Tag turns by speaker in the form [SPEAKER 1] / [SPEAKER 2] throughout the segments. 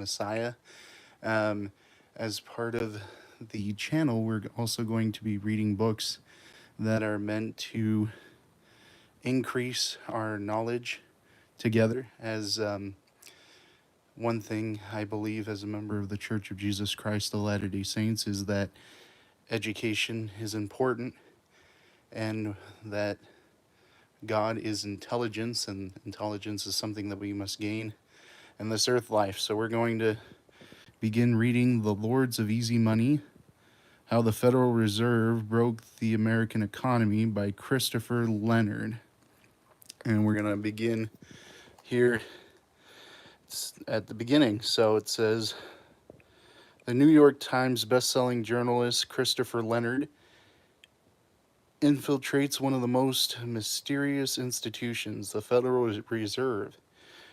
[SPEAKER 1] Messiah. Um, as part of the channel, we're also going to be reading books that are meant to increase our knowledge together. As one thing I believe as a member of the Church of Jesus Christ of Latter-day Saints is that education is important, and that God is intelligence, and intelligence is something that we must gain in this earth life. So we're going to begin reading The Lords of Easy Money, How the Federal Reserve Broke the American Economy by Christopher Leonard. And we're going to begin here at the beginning. So it says, the New York Times bestselling journalist Christopher Leonard infiltrates one of the most mysterious institutions, the Federal Reserve,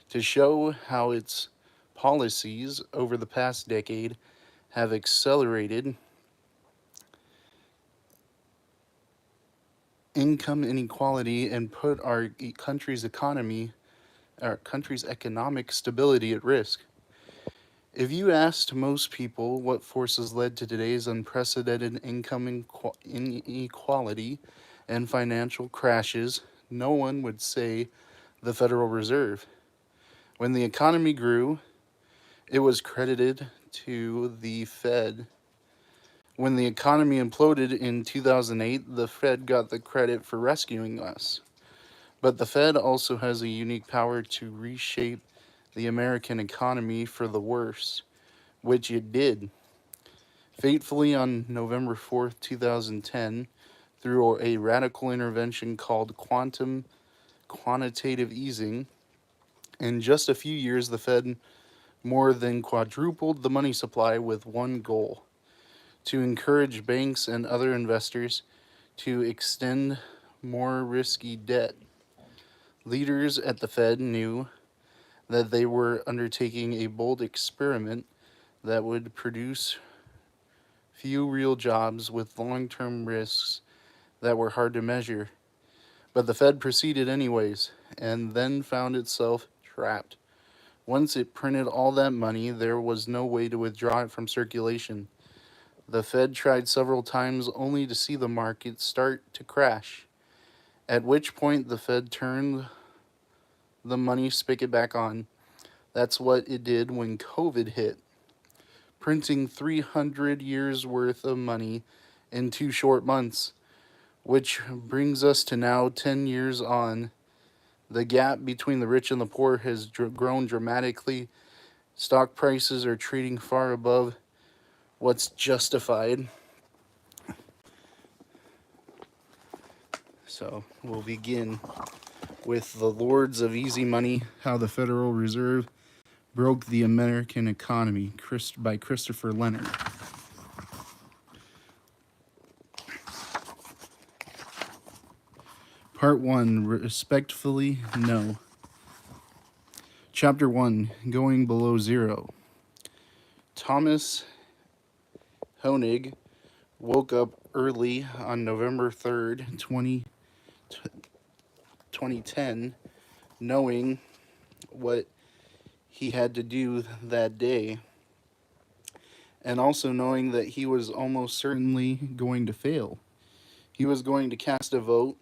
[SPEAKER 1] to show how its policies over the past decade have accelerated income inequality and put our country's economic stability at risk. If you asked most people what forces led to today's unprecedented income inequality and financial crashes, no one would say the Federal Reserve. When the economy grew, it was credited to the Fed. When the economy imploded in 2008, the Fed got the credit for rescuing us. But the Fed also has a unique power to reshape the American economy for the worse, which it did. Fatefully on November 4th, 2010, through a radical intervention called quantitative easing, in just a few years, the Fed more than quadrupled the money supply with one goal: to encourage banks and other investors to extend more risky debt. Leaders at the Fed knew that they were undertaking a bold experiment that would produce few real jobs with long-term risks that were hard to measure. But the Fed proceeded anyways, and then found itself trapped. Once it printed all that money, there was no way to withdraw it from circulation. The Fed tried several times only to see the market start to crash, at which point the Fed turned the money spigot back on. That's what it did when COVID hit, printing 300 years worth of money in 2 short months, which brings us to now 10 years on. The gap between the rich and the poor has grown dramatically. Stock prices are trading far above what's justified. So we'll begin with The Lords of Easy Money, How the Federal Reserve Broke the American Economy by Christopher Leonard. Part 1, Respectfully No. Chapter 1, Going Below Zero. Thomas Hoenig woke up early on November 3rd, 2010, knowing what he had to do that day, and also knowing that he was almost certainly going to fail. He was going to cast a vote,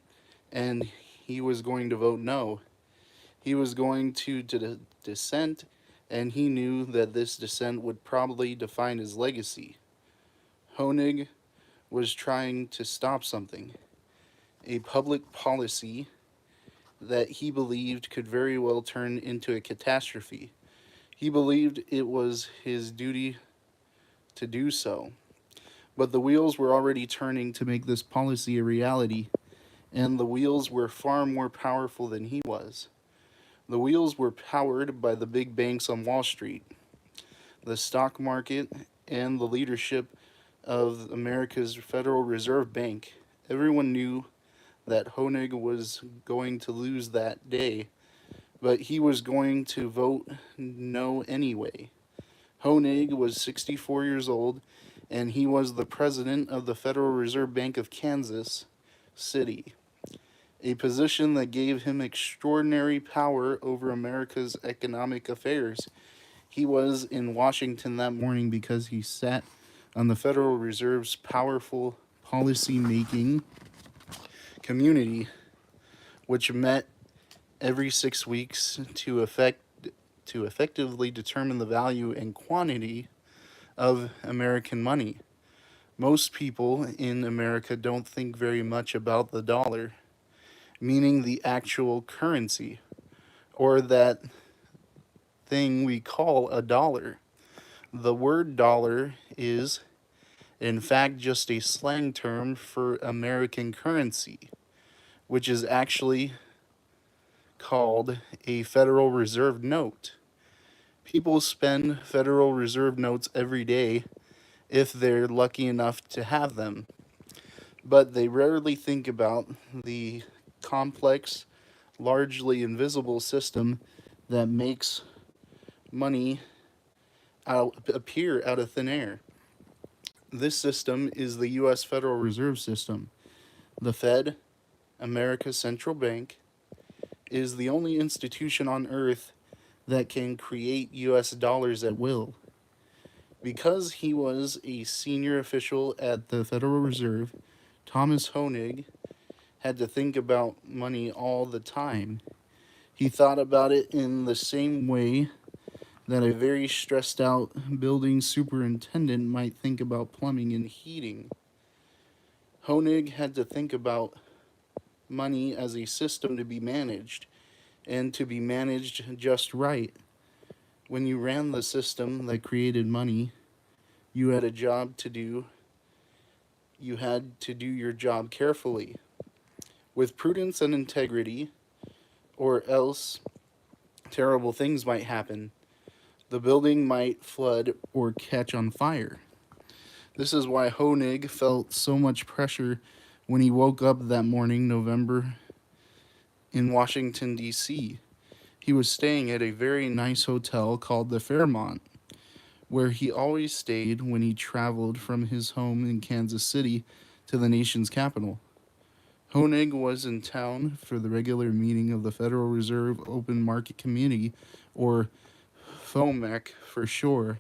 [SPEAKER 1] and he was going to vote no. He was going to dissent, and he knew that this dissent would probably define his legacy. Hoenig was trying to stop something, a public policy that he believed could very well turn into a catastrophe. He believed it was his duty to do so. But the wheels were already turning to make this policy a reality, and the wheels were far more powerful than he was. The wheels were powered by the big banks on Wall Street, the stock market, and the leadership of America's Federal Reserve Bank. Everyone knew that Hoenig was going to lose that day, but he was going to vote no anyway. Hoenig was 64 years old, and he was the president of the Federal Reserve Bank of Kansas City, a position that gave him extraordinary power over America's economic affairs. He was in Washington that morning because he sat on the Federal Reserve's powerful policy making community, which met every 6 weeks to effectively determine the value and quantity of American money. Most people in America don't think very much about the dollar, meaning the actual currency, or that thing we call a dollar. The word dollar is, in fact, just a slang term for American currency, which is actually called a Federal Reserve note. People spend Federal Reserve notes every day if they're lucky enough to have them, but they rarely think about the complex, largely invisible system that makes money appear out of thin air. This system is the U.S. Federal Reserve System. The Fed, America's central bank, is the only institution on earth that can create U.S. dollars at will. Because he was a senior official at the Federal Reserve, Thomas Hoenig had to think about money all the time. He thought about it in the same way that a very stressed out building superintendent might think about plumbing and heating. Hoenig had to think about money as a system to be managed, and to be managed just right. When you ran the system that created money, you had a job to do. You had to do your job carefully, with prudence and integrity, or else terrible things might happen. The building might flood or catch on fire. This is why Hoenig felt so much pressure when he woke up that morning, November, in Washington, D.C. He was staying at a very nice hotel called the Fairmont, where he always stayed when he traveled from his home in Kansas City to the nation's capital. Hoenig was in town for the regular meeting of the Federal Reserve Open Market Committee, or FOMC for sure.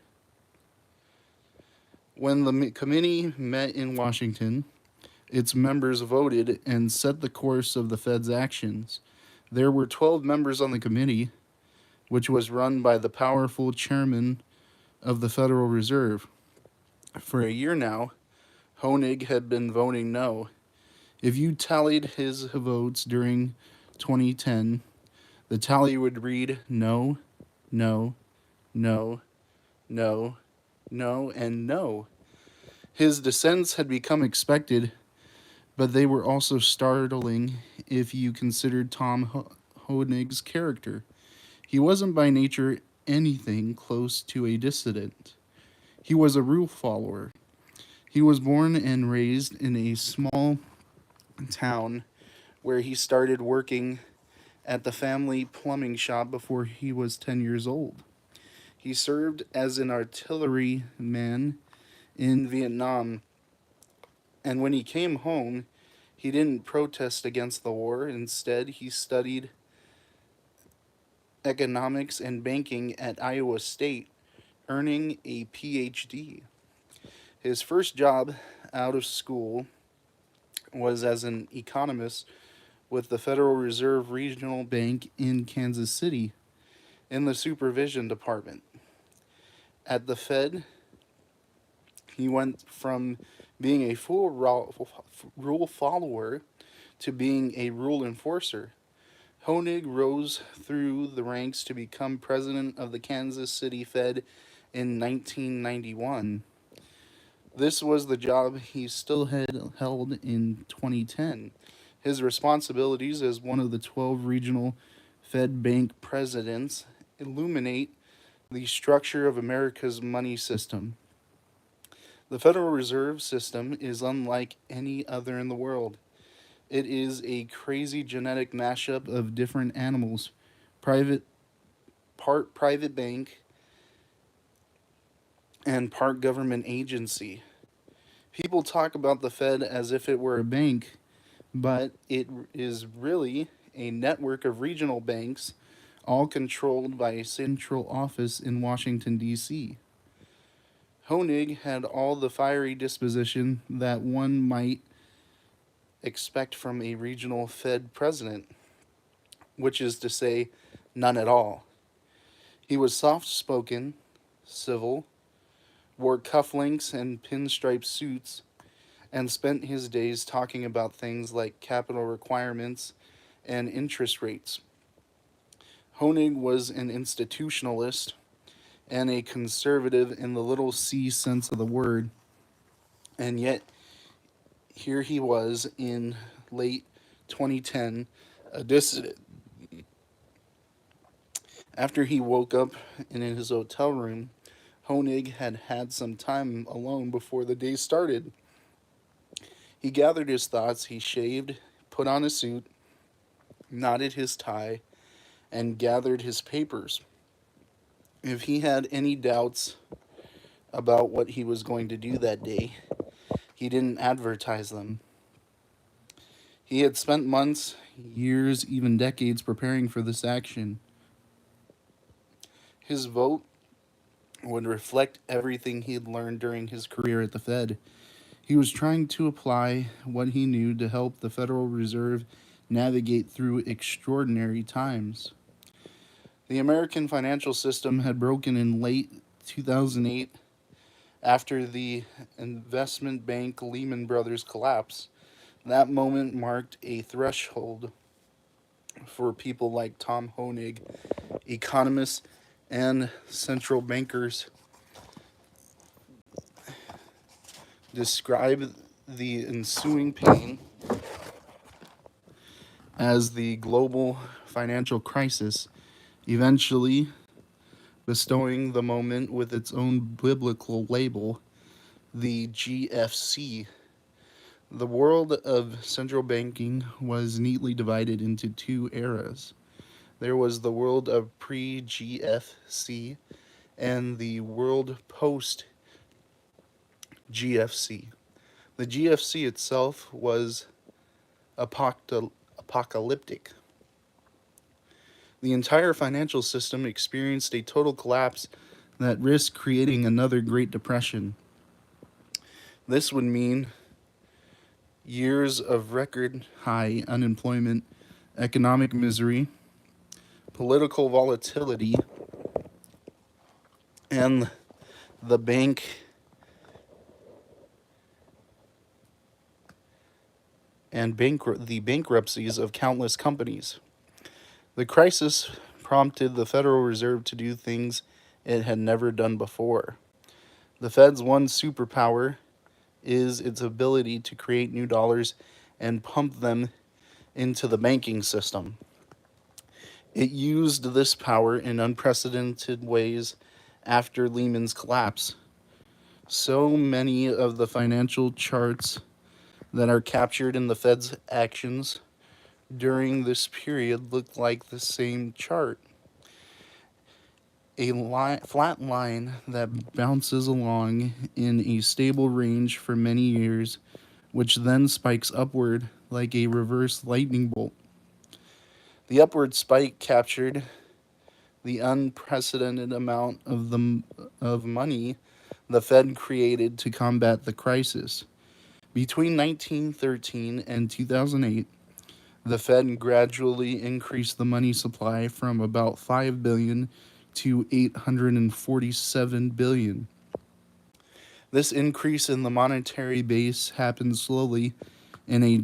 [SPEAKER 1] When the committee met in Washington, its members voted and set the course of the Fed's actions. There were 12 members on the committee, which was run by the powerful chairman of the Federal Reserve. For a year now, Hoenig had been voting no. If you tallied his votes during 2010, the tally would read no, no, no, no, no, and no. His dissents had become expected, but they were also startling if you considered Tom Hoenig's character. He wasn't by nature anything close to a dissident. He was a rule follower. He was born and raised in a small town where he started working at the family plumbing shop before he was 10 years old. He served as an artilleryman in Vietnam, and when he came home, he didn't protest against the war. Instead, he studied economics and banking at Iowa State, earning a PhD. His first job out of school was as an economist with the Federal Reserve Regional Bank in Kansas City in the supervision department. At the Fed, he went from being a full rule follower to being a rule enforcer. Hoenig rose through the ranks to become president of the Kansas City Fed in 1991. This was the job he still had held in 2010. His responsibilities as one of the 12 regional Fed bank presidents illuminate the structure of America's money system. The Federal Reserve System is unlike any other in the world. It is a crazy genetic mashup of different animals, part private bank and part government agency. People talk about the Fed as if it were a bank, but it is really a network of regional banks all controlled by a central office in Washington, D.C. Hoenig had all the fiery disposition that one might expect from a regional Fed president, which is to say, none at all. He was soft spoken, civil, wore cufflinks and pinstripe suits, and spent his days talking about things like capital requirements and interest rates. Hoenig was an institutionalist and a conservative in the little c sense of the word, and yet here he was in late 2010, a dissident. After he woke up in his hotel room, Hoenig had had some time alone before the day started. He gathered his thoughts, he shaved, put on a suit, knotted his tie, and gathered his papers. If he had any doubts about what he was going to do that day, he didn't advertise them. He had spent months, years, even decades preparing for this action. His vote would reflect everything he had learned during his career at the Fed. He was trying to apply what he knew to help the Federal Reserve navigate through extraordinary times. The American financial system had broken in late 2008 after the investment bank Lehman Brothers collapse. That moment marked a threshold for people like Tom Hoenig, economists and central bankers describe the ensuing pain as the global financial crisis, eventually bestowing the moment with its own biblical label, the GFC. The world of central banking was neatly divided into two eras. There was the world of pre-GFC and the world post-GFC. The GFC itself was apocalyptic. The entire financial system experienced a total collapse that risked creating another Great Depression. This would mean years of record high unemployment, economic misery, political volatility, and the bankruptcies of countless companies. The crisis prompted the Federal Reserve to do things it had never done before. The Fed's one superpower is its ability to create new dollars and pump them into the banking system. It used this power in unprecedented ways after Lehman's collapse. So many of the financial charts that are captured in the Fed's actions during this period look like the same chart. A flat line that bounces along in a stable range for many years, which then spikes upward like a reverse lightning bolt. The upward spike captured the unprecedented amount of money the Fed created to combat the crisis. Between 1913 and 2008, the Fed gradually increased the money supply from about $5 billion to $847 billion. This increase in the monetary base happened slowly in a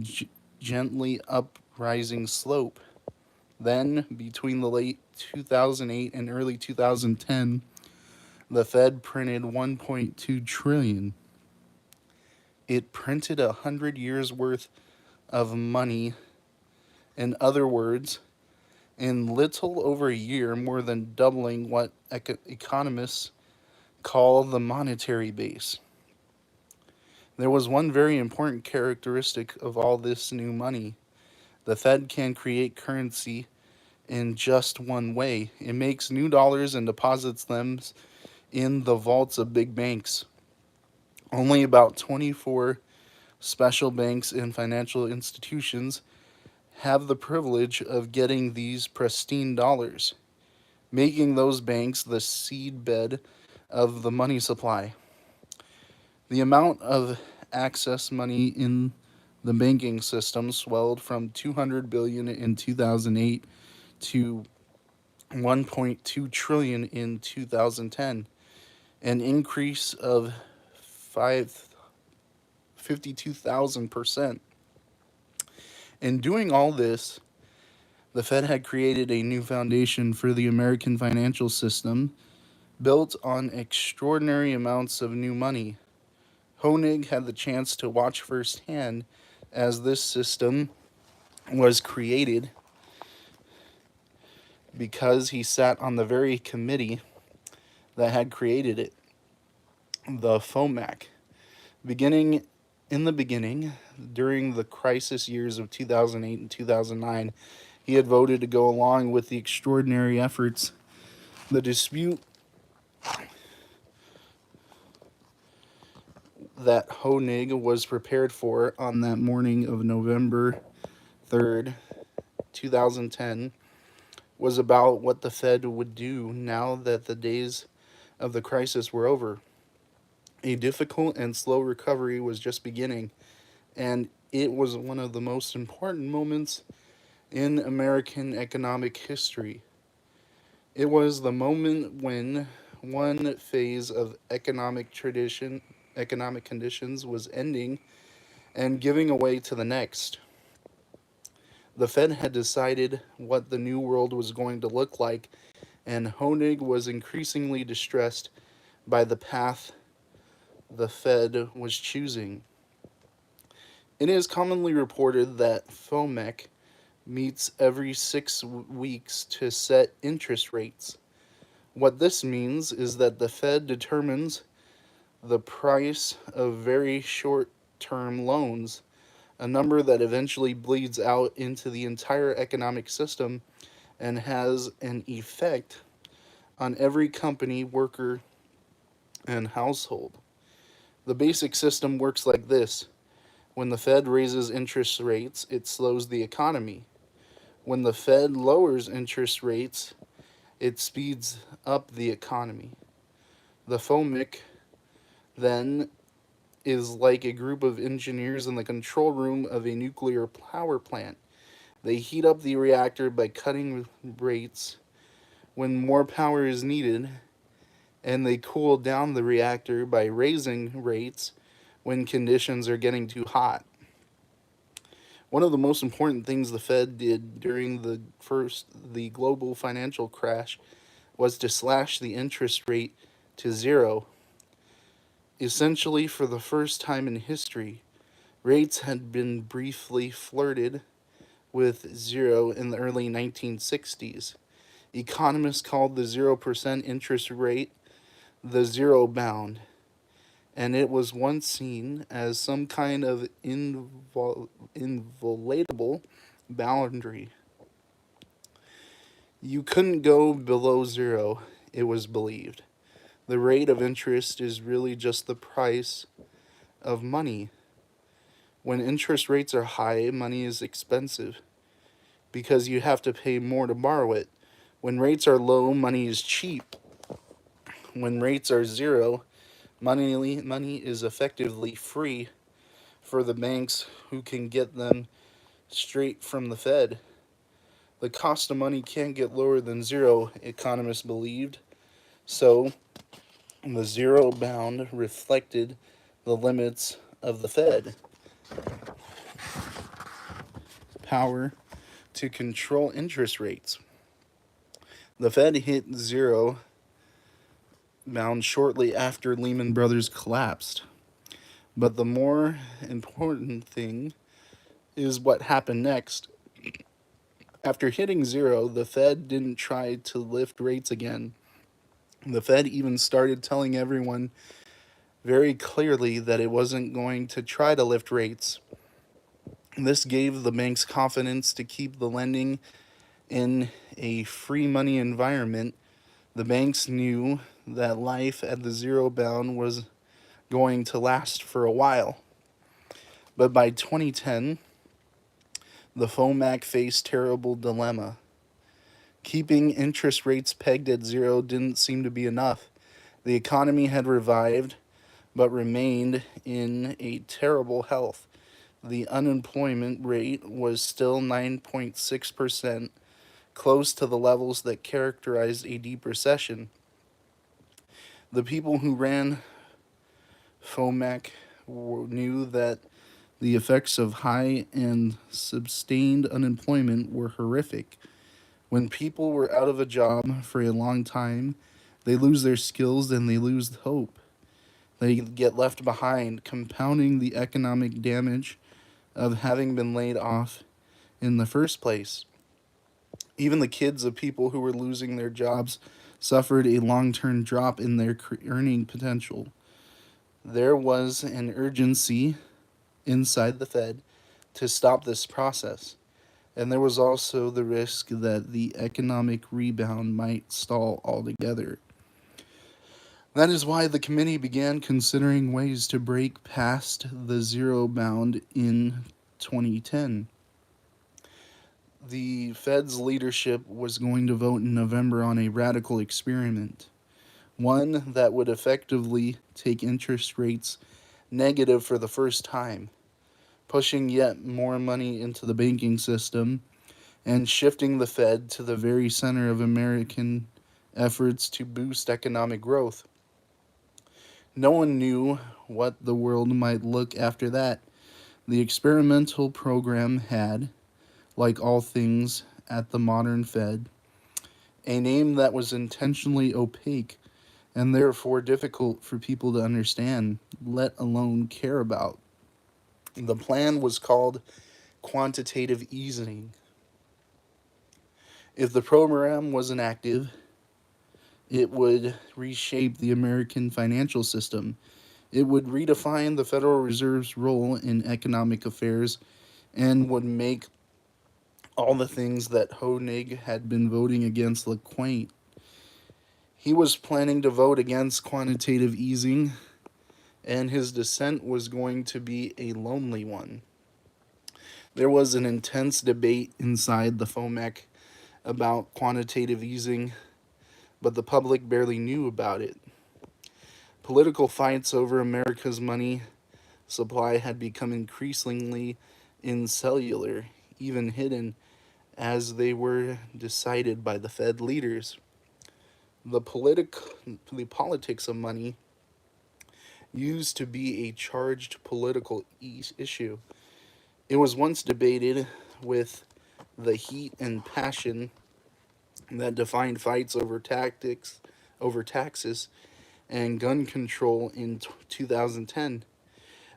[SPEAKER 1] gently uprising slope. Then, between the late 2008 and early 2010, the Fed printed $1.2 trillion. It printed 100 years worth of money. In other words, in little over a year, more than doubling what economists call the monetary base. There was one very important characteristic of all this new money. The Fed can create currency in just one way. It makes new dollars and deposits them in the vaults of big banks. Only about 24 special banks and financial institutions have the privilege of getting these pristine dollars. making those banks the seedbed of the money supply. The amount of access money in the banking system swelled from 200 billion in 2008 to 1.2 trillion in 2010, an increase of 52,000%. In doing all this, the Fed had created a new foundation for the American financial system built on extraordinary amounts of new money. Hoenig had the chance to watch firsthand as this system was created because he sat on the very committee that had created it, the FOMAC. Beginning in the beginning, during the crisis years of 2008 and 2009, he had voted to go along with the extraordinary efforts. The dispute that Hoenig was prepared for on that morning of November 3rd, 2010, was about what the Fed would do now that the days of the crisis were over. A difficult and slow recovery was just beginning, and it was one of the most important moments in American economic history. It was the moment when one phase of economic conditions was ending and giving way to the next. The Fed had decided what the new world was going to look like, and Hoenig was increasingly distressed by the path the Fed was choosing. It is commonly reported that FOMEC meets every 6 weeks to set interest rates. What this means is that the Fed determines the price of very short-term loans, a number that eventually bleeds out into the entire economic system and has an effect on every company, worker, and household. The basic system works like this. When the Fed raises interest rates, it slows the economy. When the Fed lowers interest rates, it speeds up the economy. The FOMC, then, is like a group of engineers in the control room of a nuclear power plant. They heat up the reactor by cutting rates when more power is needed, and they cool down the reactor by raising rates when conditions are getting too hot. One of the most important things the Fed did during the global financial crash was to slash the interest rate to zero. Essentially, for the first time in history, rates had been briefly flirted with zero in the early 1960s. Economists called the 0% interest rate the zero bound, and it was once seen as some kind of inviolable boundary. You couldn't go below zero, it was believed. The rate of interest is really just the price of money. When interest rates are high, money is expensive because you have to pay more to borrow it. When rates are low, money is cheap. When rates are zero, money is effectively free for the banks who can get them straight from the Fed. The cost of money can't get lower than zero, economists believed. So, the zero bound reflected the limits of the Fed power to control interest rates. The Fed hit zero bound shortly after Lehman Brothers collapsed. But the more important thing is what happened next. After hitting zero, the Fed didn't try to lift rates again. The Fed even started telling everyone very clearly that it wasn't going to try to lift rates. This gave the banks confidence to keep the lending in a free money environment. The banks knew that life at the zero bound was going to last for a while. But by 2010, the FOMAC faced terrible dilemma. Keeping interest rates pegged at zero didn't seem to be enough. The economy had revived, but remained in a terrible health. The unemployment rate was still 9.6%, close to the levels that characterized a deep recession. The people who ran FOMAC knew that the effects of high and sustained unemployment were horrific. When people were out of a job for a long time, they lose their skills and they lose hope. They get left behind, compounding the economic damage of having been laid off in the first place. Even the kids of people who were losing their jobs suffered a long term drop in their earning potential. There was an urgency inside the Fed to stop this process, and there was also the risk that the economic rebound might stall altogether. That is why the committee began considering ways to break past the zero bound in 2010. The Fed's leadership was going to vote in November on a radical experiment, one that would effectively take interest rates negative for the first time, pushing yet more money into the banking system and shifting the Fed to the very center of American efforts to boost economic growth. No one knew what the world might look after that. The experimental program had, like all things at the modern Fed, a name that was intentionally opaque and therefore difficult for people to understand, let alone care about. The plan was called quantitative easing. If the program was enacted, it would reshape the American financial system. It would redefine the Federal Reserve's role in economic affairs and would make all the things that Hoenig had been voting against look quaint. He was planning to vote against quantitative easing, and his dissent was going to be a lonely one. There was an intense debate inside the FOMAC about quantitative easing, but the public barely knew about it. Political fights over America's money supply had become increasingly insular, even hidden, as they were decided by the Fed leaders. The politics of money used to be a charged political issue. It was once debated with the heat and passion that defined fights over taxes, and gun control in 2010.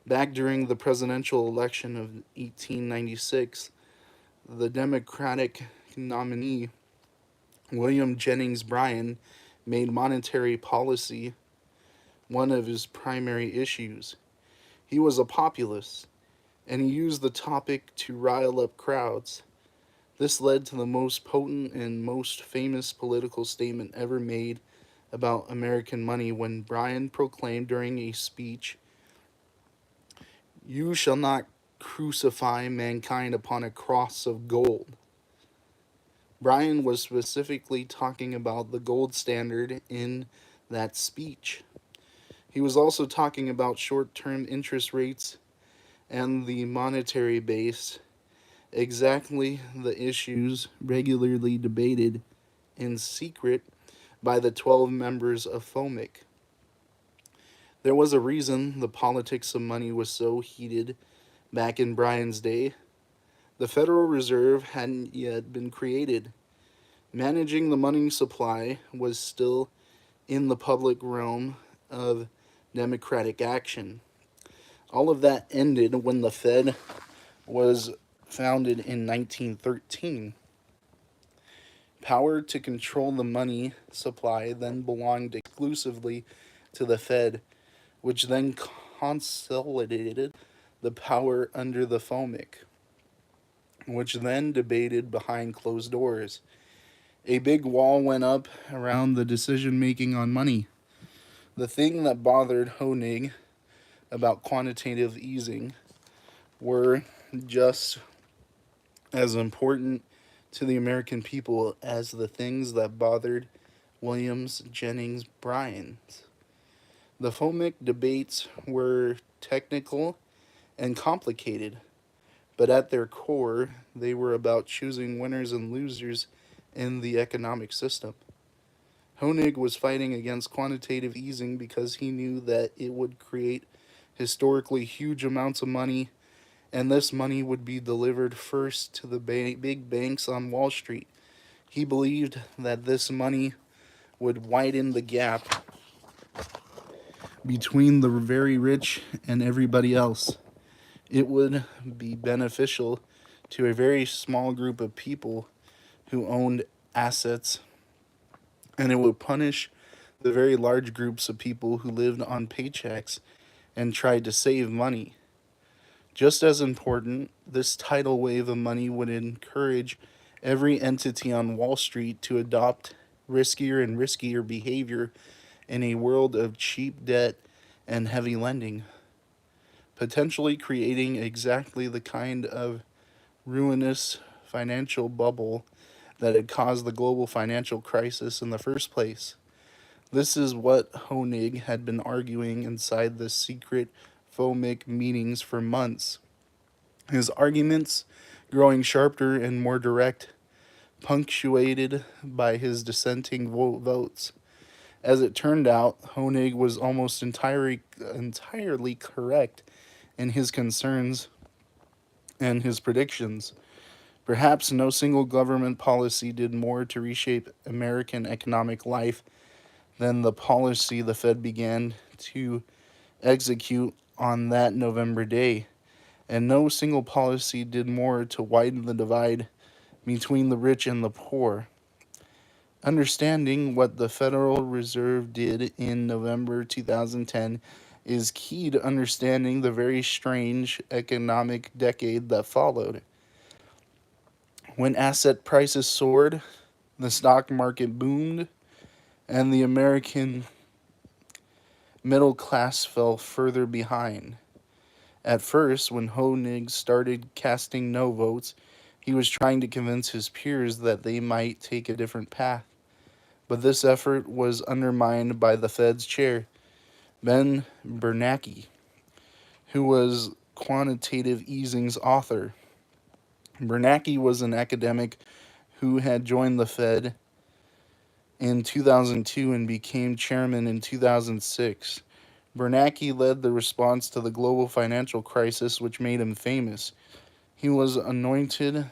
[SPEAKER 1] Back during the presidential election of 1896, the Democratic nominee, William Jennings Bryan, made monetary policy one of his primary issues. He was a populist, and he used the topic to rile up crowds. This led to the most potent and most famous political statement ever made about American money when Bryan proclaimed during a speech, "You shall not crucify mankind upon a cross of gold." Bryan was specifically talking about the gold standard in that speech. He was also talking about short term interest rates and the monetary base, exactly the issues regularly debated in secret by the 12 members of FOMIC. There was a reason the politics of money was so heated back in Bryan's day. The Federal Reserve hadn't yet been created. Managing the money supply was still in the public realm of democratic action. All of that ended when the Fed was founded in 1913. Power to control the money supply then belonged exclusively to the Fed, which then consolidated the power under the FOMIC, which then debated behind closed doors. A big wall went up around the decision making on money. The thing that bothered Hoenig about quantitative easing were just as important to the American people as the things that bothered Williams Jennings Bryan. The Hoenig debates were technical and complicated, but at their core, they were about choosing winners and losers in the economic system. Hoenig was fighting against quantitative easing because he knew that it would create historically huge amounts of money, and this money would be delivered first to the big banks on Wall Street. He believed that this money would widen the gap between the very rich and everybody else. It would be beneficial to a very small group of people who owned assets, and it would punish the very large groups of people who lived on paychecks and tried to save money. Just as important, this tidal wave of money would encourage every entity on Wall Street to adopt riskier and riskier behavior in a world of cheap debt and heavy lending, potentially creating exactly the kind of ruinous financial bubble that had caused the global financial crisis in the first place. This is what Hoenig had been arguing inside the secret FOMIC meetings for months. His arguments growing sharper and more direct, punctuated by his dissenting votes. As it turned out, Hoenig was almost entirely correct in his concerns and his predictions. Perhaps no single government policy did more to reshape American economic life than the policy the Fed began to execute on that November day. And no single policy did more to widen the divide between the rich and the poor. Understanding what the Federal Reserve did in November 2010 is key to understanding the very strange economic decade that followed. When asset prices soared, the stock market boomed, and the American middle class fell further behind. At first, when Hoenig started casting no votes, he was trying to convince his peers that they might take a different path. But this effort was undermined by the Fed's chair, Ben Bernanke, who was Quantitative Easing's author. Bernanke was an academic who had joined the Fed in 2002 and became chairman in 2006. Bernanke led the response to the global financial crisis, which made him famous. He was anointed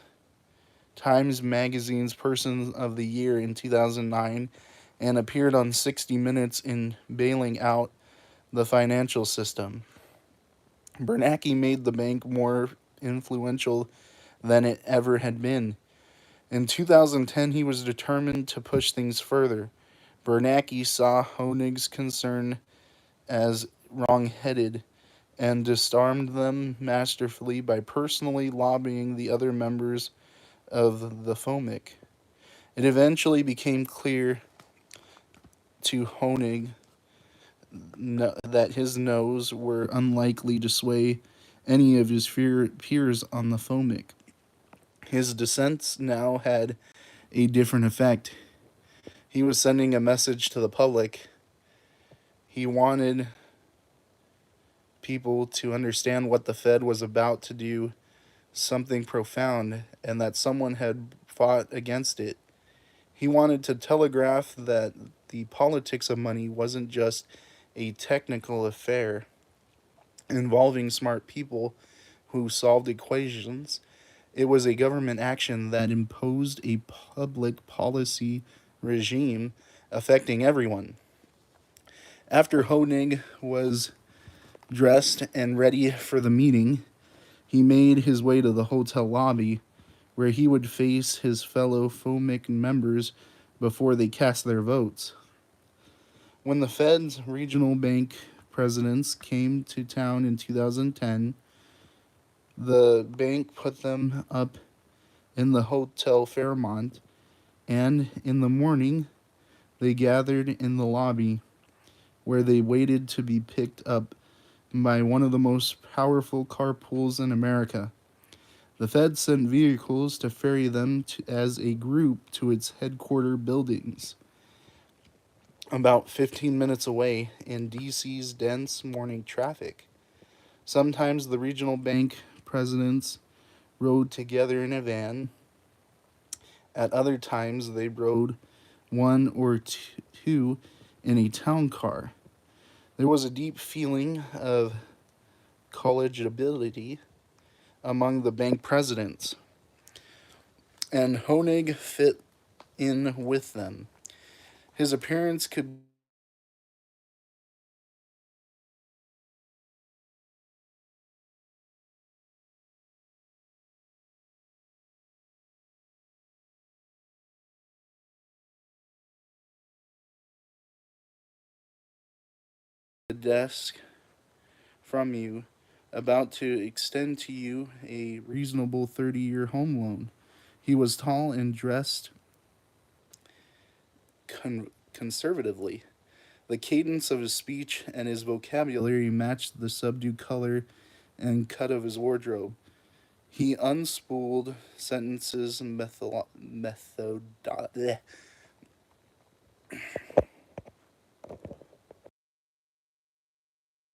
[SPEAKER 1] Times Magazine's Person of the Year in 2009 and appeared on 60 Minutes in bailing out the financial system. Bernanke made the bank more influential than it ever had been. In 2010, he was determined to push things further. Bernanke saw Hoenig's concern as wrong-headed and disarmed them masterfully by personally lobbying the other members of the FOMIC. It eventually became clear to Hoenig that his no's were unlikely to sway any of his peers on the FOMIC. His dissents now had a different effect. He was sending a message to the public. He wanted people to understand what the Fed was about to do, something profound, and that someone had fought against it. He wanted to telegraph that the politics of money wasn't just a technical affair involving smart people who solved equations. It was a government action that imposed a public policy regime affecting everyone. After Hoenig was dressed and ready for the meeting, he made his way to the hotel lobby where he would face his fellow FOMIC members before they cast their votes. When the Fed's regional bank presidents came to town in 2010, the bank put them up in the Hotel Fairmont, and in the morning they gathered in the lobby where they waited to be picked up by one of the most powerful carpools in America. The Fed sent vehicles to ferry them as a group to its headquarter buildings, about 15 minutes away in DC's dense morning traffic. Sometimes the regional bank presidents rode together in a van. At other times, they rode one or two in a town car. There was a deep feeling of collegiality among the bank presidents, and Hoenig fit in with them. His appearance could be the desk from you, about to extend to you a reasonable 30-year home loan. He was tall and dressed conservatively. The cadence of his speech and his vocabulary matched the subdued color and cut of his wardrobe. He unspooled sentences